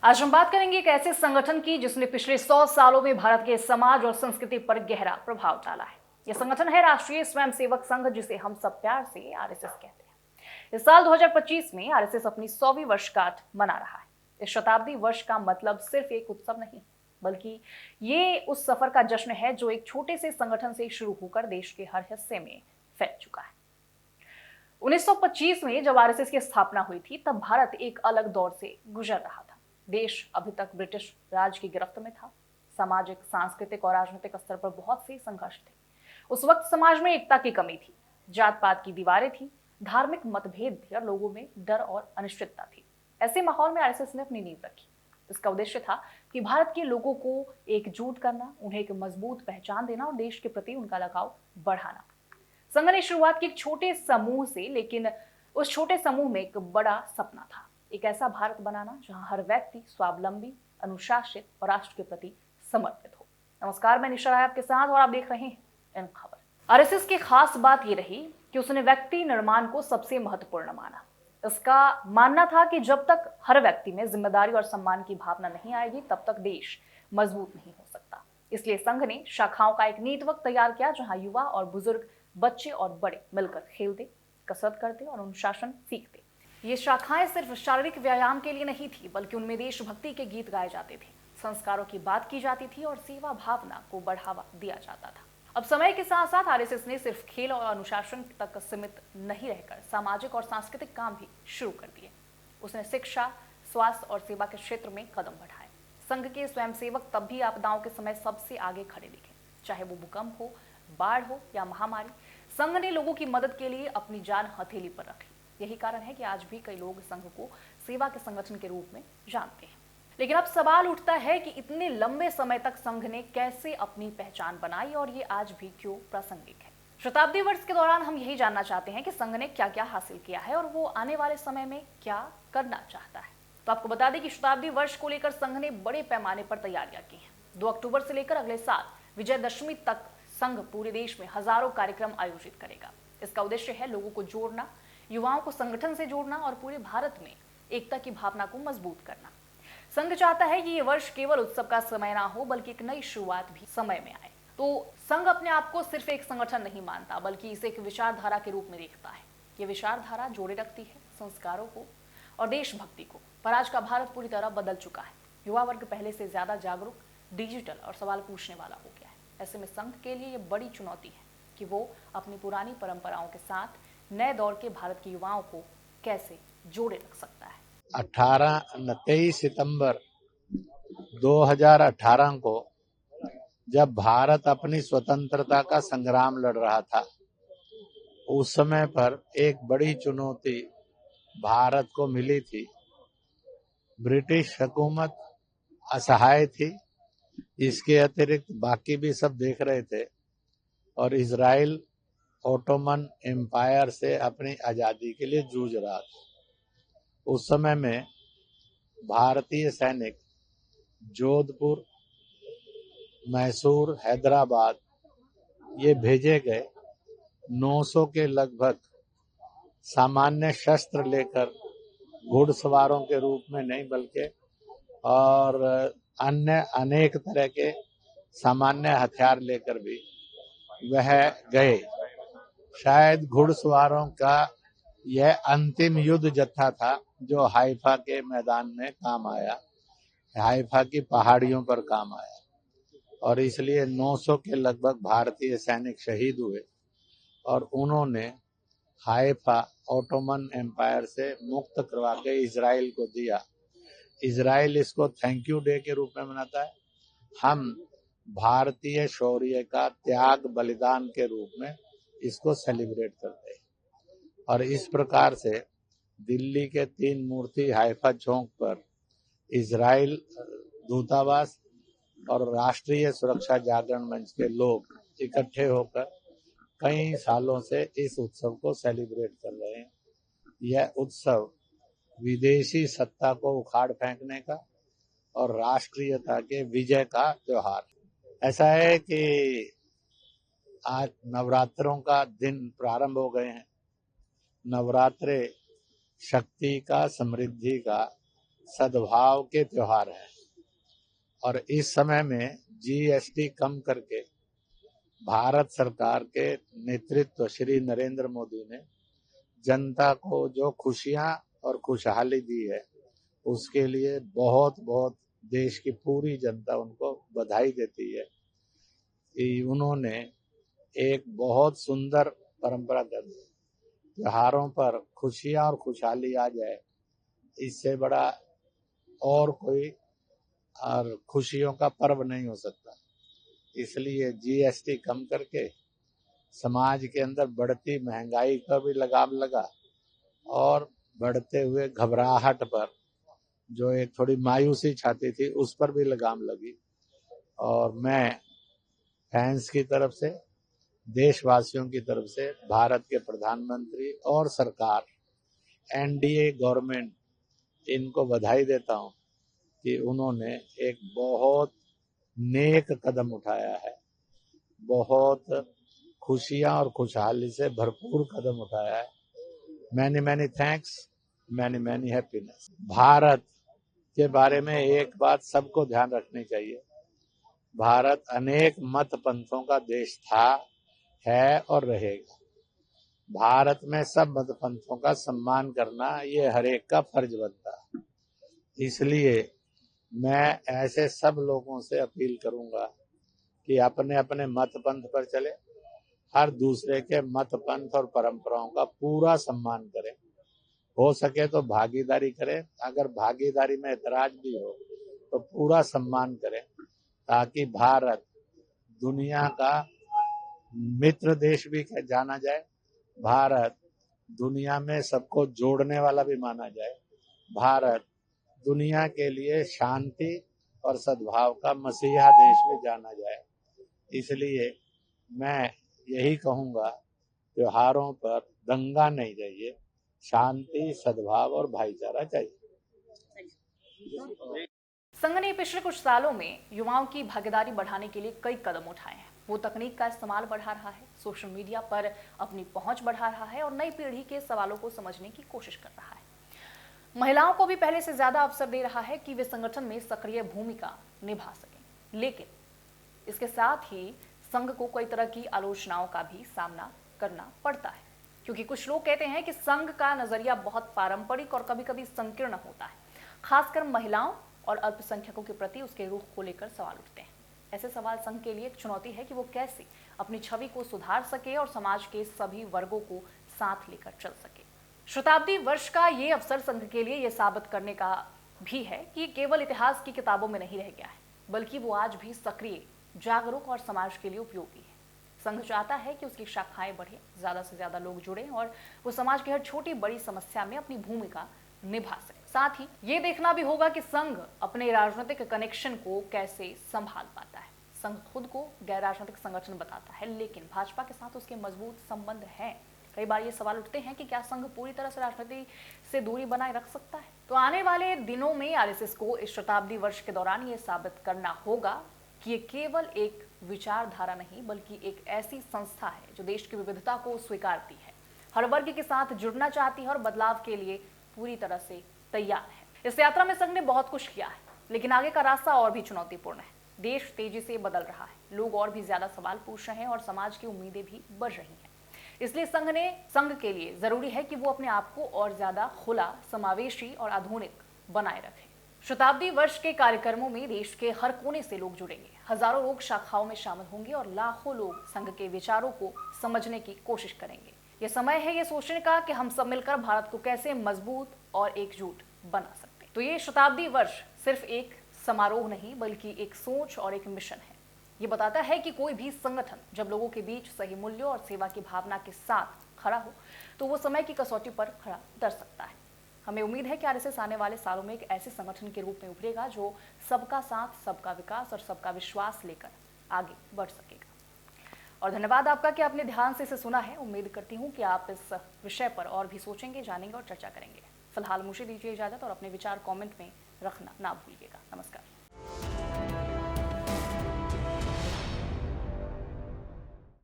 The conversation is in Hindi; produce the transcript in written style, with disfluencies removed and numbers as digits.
आज हम बात करेंगे एक ऐसे संगठन की जिसने पिछले 100 सालों में भारत के समाज और संस्कृति पर गहरा प्रभाव डाला है। यह संगठन है राष्ट्रीय स्वयंसेवक संघ, जिसे हम सब प्यार से आरएसएस कहते हैं। इस साल 2025 में आरएसएस अपनी 100वीं वर्षगांठ मना रहा है। इस शताब्दी वर्ष का मतलब सिर्फ एक उत्सव नहीं, बल्कि ये उस सफर का जश्न है जो एक छोटे से संगठन से शुरू होकर देश के हर हिस्से में फैल चुका है। 1925 में जब आरएसएस की स्थापना हुई थी, तब भारत एक अलग दौर से गुजर रहा था। देश अभी तक ब्रिटिश राज की गिरफ्त में था। सामाजिक, सांस्कृतिक और राजनीतिक स्तर पर बहुत से संघर्ष थे। उस वक्त समाज में एकता की कमी थी, जात पात की दीवारें थी, धार्मिक मतभेद थे और लोगों में डर और अनिश्चितता थी। ऐसे माहौल में आरएसएस ने अपनी नींव रखी। इसका उद्देश्य था कि भारत के लोगों को एकजुट करना, उन्हें एक मजबूत पहचान देना और देश के प्रति उनका लगाव बढ़ाना। संघ ने शुरुआत की एक छोटे समूह से, लेकिन उस छोटे समूह में एक बड़ा सपना था। एक ऐसा भारत बनाना जहां हर व्यक्ति स्वावलंबी, अनुशासित और राष्ट्र के प्रति समर्पित हो। नमस्कार, मैं निशा राय आपके साथ और आप देख रहे हैं इन खबर। आरएसएस की खास बात यह रही कि उसने व्यक्ति निर्माण को सबसे महत्वपूर्ण माना। इसका मानना था कि जब तक हर व्यक्ति में जिम्मेदारी और सम्मान की भावना नहीं आएगी, तब तक देश मजबूत नहीं हो सकता। इसलिए संघ ने शाखाओं का एक नेटवर्क तैयार किया, जहां युवा और बुजुर्ग, बच्चे और बड़े मिलकर खेलते, कसरत करते और अनुशासन सीखते। ये शाखाएं सिर्फ शारीरिक व्यायाम के लिए नहीं थी, बल्कि उनमें देशभक्ति के गीत गाए जाते थे, संस्कारों की बात की जाती थी और सेवा भावना को बढ़ावा दिया जाता था। अब समय के साथ साथ आरएसएस ने सिर्फ खेल और अनुशासन तक सीमित नहीं रहकर सामाजिक और सांस्कृतिक काम भी शुरू कर दिए। उसने शिक्षा, स्वास्थ्य और सेवा के क्षेत्र में कदम बढ़ाए। संघ के स्वयंसेवक तब भी आपदाओं के समय सबसे आगे खड़े दिखे, चाहे वो भूकंप हो, बाढ़ हो या महामारी। संघ ने लोगों की मदद के लिए अपनी जान हथेली पर रखी। यही कारण है कि आज भी कई लोग संघ को सेवा के संगठन के रूप में जानते हैं। लेकिन अब सवाल उठता है कि इतने लंबे समय तक संघ ने कैसे अपनी पहचान बनाई और ये आज भी क्यों प्रासंगिक है। शताब्दी वर्ष के दौरान हम यही जानना चाहते हैं कि संघ ने क्या क्या हासिल किया है और वो आने वाले समय में क्या करना चाहता है। तो आपको बता दें कि शताब्दी वर्ष को लेकर संघ ने बड़े पैमाने पर तैयारियां की हैं। 2 अक्टूबर से लेकर अगले साल विजयदशमी तक संघ पूरे देश में हजारों कार्यक्रम आयोजित करेगा। इसका उद्देश्य है लोगों को जोड़ना, युवाओं को संगठन से जोड़ना और पूरे भारत में एकता की भावना को मजबूत करना। संघ चाहता है कि ये वर्ष केवल उत्सव का समय ना हो, बल्कि एक नई शुरुआत भी समय में आए। तो संघ अपने आप को सिर्फ एक संगठन नहीं मानता, बल्कि इसे एक विचारधारा के रूप में देखता है। ये विचारधारा जोड़े रखती है संस्कारों को और देशभक्ति को। पर आज का भारत पूरी तरह बदल चुका है। युवा वर्ग पहले से ज्यादा जागरूक, डिजिटल और सवाल पूछने वाला हो गया है। ऐसे में संघ के लिए ये बड़ी चुनौती है कि वो अपनी पुरानी परंपराओं के साथ नए दौर के भारत के युवाओं को कैसे जोड़े रख सकता है। 23 सितंबर 2018 को जब भारत अपनी स्वतंत्रता का संग्राम लड़ रहा था, उस समय पर एक बड़ी चुनौती भारत को मिली थी। ब्रिटिश हुकूमत असहाय थी, इसके अतिरिक्त बाकी भी सब देख रहे थे और इजराइल ओटोमन एम्पायर से अपनी आजादी के लिए जूझ रहा था। उस समय में भारतीय सैनिक जोधपुर, मैसूर, हैदराबाद ये भेजे गए। 900 के लगभग सामान्य शस्त्र लेकर, घुड़सवारों के रूप में नहीं बल्कि और अन्य अनेक तरह के सामान्य हथियार लेकर भी वह गए। शायद घुड़सवारों का यह अंतिम युद्ध जत्था था जो हाइफा के मैदान में काम आया, हाइफा की पहाड़ियों पर काम आया और इसलिए 900 के लगभग भारतीय सैनिक शहीद हुए और उन्होंने हाइफा ओटोमन एम्पायर से मुक्त करवा के इजराइल को दिया। इजराइल इसको थैंक यू डे के रूप में मनाता है। हम भारतीय शौर्य का त्याग बलिदान के रूप में इसको सेलिब्रेट करते हैं और इस प्रकार से दिल्ली के 3 मूर्ति हाइफा चौक पर इजराइल दूतावास और राष्ट्रीय सुरक्षा जागरण मंच के लोग इकट्ठे होकर कई सालों से इस उत्सव को सेलिब्रेट कर रहे हैं। यह उत्सव विदेशी सत्ता को उखाड़ फेंकने का और राष्ट्रीयता के विजय का त्योहार है। ऐसा है कि आज नवरात्रों का दिन प्रारंभ हो गए हैं। नवरात्रे शक्ति का, समृद्धि का सद्भाव के त्योहार हैं। और इस समय में जीएसटी कम करके भारत सरकार के नेतृत्व श्री नरेंद्र मोदी ने जनता को जो खुशियां और खुशहाली दी है, उसके लिए बहुत बहुत देश की पूरी जनता उनको बधाई देती है कि उन्होंने एक बहुत सुंदर परंपरा कर दी। त्योहारों पर खुशियां और खुशहाली आ जाए, इससे बड़ा और कोई और खुशियों का पर्व नहीं हो सकता। इसलिए जीएसटी कम करके समाज के अंदर बढ़ती महंगाई का भी लगाम लगा और बढ़ते हुए घबराहट पर जो एक थोड़ी मायूसी छाती थी, उस पर भी लगाम लगी। और मैं फैंस की तरफ से, देशवासियों की तरफ से भारत के प्रधानमंत्री और सरकार, एनडीए गवर्नमेंट, इनको बधाई देता हूं कि उन्होंने एक बहुत नेक कदम उठाया है, बहुत खुशियां और खुशहाली से भरपूर कदम उठाया है। Many many thanks, many many happiness. Bharat के बारे में एक बात सबको ध्यान रखनी चाहिए, भारत अनेक मत पंथों का देश था, है और रहेगा। भारत में सब मत पंथों का सम्मान करना ये हर एक का फर्ज बनता है। इसलिए मैं ऐसे सब लोगों से अपील करूंगा कि अपने अपने मत पंथ पर चले, हर दूसरे के मत पंथ और परंपराओं का पूरा सम्मान करें। हो सके तो भागीदारी करें, अगर भागीदारी में ऐतराज भी हो तो पूरा सम्मान करें, ताकि भारत दुनिया का मित्र देश भी जाना जाए, भारत दुनिया में सबको जोड़ने वाला भी माना जाए, भारत दुनिया के लिए शांति और सद्भाव का मसीहा देश में जाना जाए। इसलिए मैं यही कहूंगा, त्योहारों पर दंगा नहीं चाहिए, शांति, सद्भाव और भाईचारा चाहिए। संघ ने पिछले कुछ सालों में युवाओं की भागीदारी बढ़ाने के लिए कई कदम उठाए हैं। वो तकनीक का इस्तेमाल बढ़ा रहा है, सोशल मीडिया पर अपनी पहुंच बढ़ा रहा है और नई पीढ़ी के सवालों को समझने की कोशिश कर रहा है। महिलाओं को भी पहले से ज्यादा अवसर दे रहा है कि वे संगठन में सक्रिय भूमिका निभा सकें। लेकिन इसके साथ ही संघ को कई तरह की आलोचनाओं का भी सामना करना पड़ता है, क्योंकि कुछ लोग कहते हैं कि संघ का नजरिया बहुत पारंपरिक और कभी कभी संकीर्ण होता है। खासकर महिलाओं और अल्पसंख्यकों के प्रति उसके रुख को लेकर सवाल उठते हैं। ऐसे सवाल संघ के लिए एक चुनौती है कि वो कैसे अपनी छवि को सुधार सके और समाज के सभी वर्गों को साथ लेकर चल सके। शताब्दी वर्ष का ये अवसर संघ के लिए ये साबित करने का भी है कि केवल इतिहास की किताबों में नहीं रह गया है, बल्कि वो आज भी सक्रिय, जागरूक और समाज के लिए उपयोगी है। संघ चाहता है कि उसकी शाखाएं बढ़े, ज्यादा से ज्यादा लोग जुड़े और वो समाज की हर छोटी बड़ी समस्या में अपनी भूमिका निभा सके। साथ ही ये देखना भी होगा कि संघ अपने राजनीतिक कनेक्शन को कैसे संभाल पाता है। संघ खुद को गैर राजनीतिक संगठन बताता है, लेकिन भाजपा के साथ उसके मजबूत संबंध हैं। कई बार ये सवाल उठते हैं कि क्या संघ पूरी तरह से राजनीति से दूरी बनाए रख सकता है। तो आने वाले दिनों में आरएसएस को इस शताब्दी वर्ष के दौरान ये साबित करना होगा कि ये केवल एक विचारधारा नहीं, बल्कि एक ऐसी संस्था है जो देश की विविधता को स्वीकारती है, हर वर्ग के साथ जुड़ना चाहती है और बदलाव के लिए पूरी तरह से तैयार है। इस यात्रा में संघ ने बहुत कुछ किया है, लेकिन आगे का रास्ता और भी चुनौतीपूर्ण है। देश तेजी से बदल रहा है, लोग और भी ज्यादा सवाल पूछ रहे हैं और समाज की उम्मीदें भी बढ़ रही हैं। इसलिए संघ के लिए जरूरी है कि वो अपने आप को और ज्यादा खुला, समावेशी और आधुनिक बनाए रखे। शताब्दी वर्ष के कार्यक्रमों में देश के हर कोने से लोग जुड़ेंगे, हजारों लोग शाखाओं में शामिल होंगे और लाखों लोग संघ के विचारों को समझने की कोशिश करेंगे। ये समय है ये सोचने का कि हम सब मिलकर भारत को कैसे मजबूत और एकजुट बना सकते हैं। तो ये शताब्दी वर्ष सिर्फ एक समारोह नहीं, बल्कि एक सोच और एक मिशन है। ये बताता है कि कोई भी संगठन जब लोगों के बीच सही मूल्यों और सेवा की भावना के साथ खड़ा हो तो वो समय की कसौटी पर खड़ा उतर सकता है। हमें उम्मीद है कि आरएसएस आने वाले सालों में एक ऐसे संगठन के रूप में उभरेगा जो सबका साथ, सबका विकास और सबका विश्वास लेकर आगे बढ़ सकेगा। और धन्यवाद आपका कि आपने ध्यान से इसे सुना है। उम्मीद करती हूँ कि आप इस विषय पर और भी सोचेंगे, जानेंगे और चर्चा करेंगे। फिलहाल मुझे दीजिए इजाजत और अपने विचार कमेंट में रखना ना भूलिएगा। नमस्कार।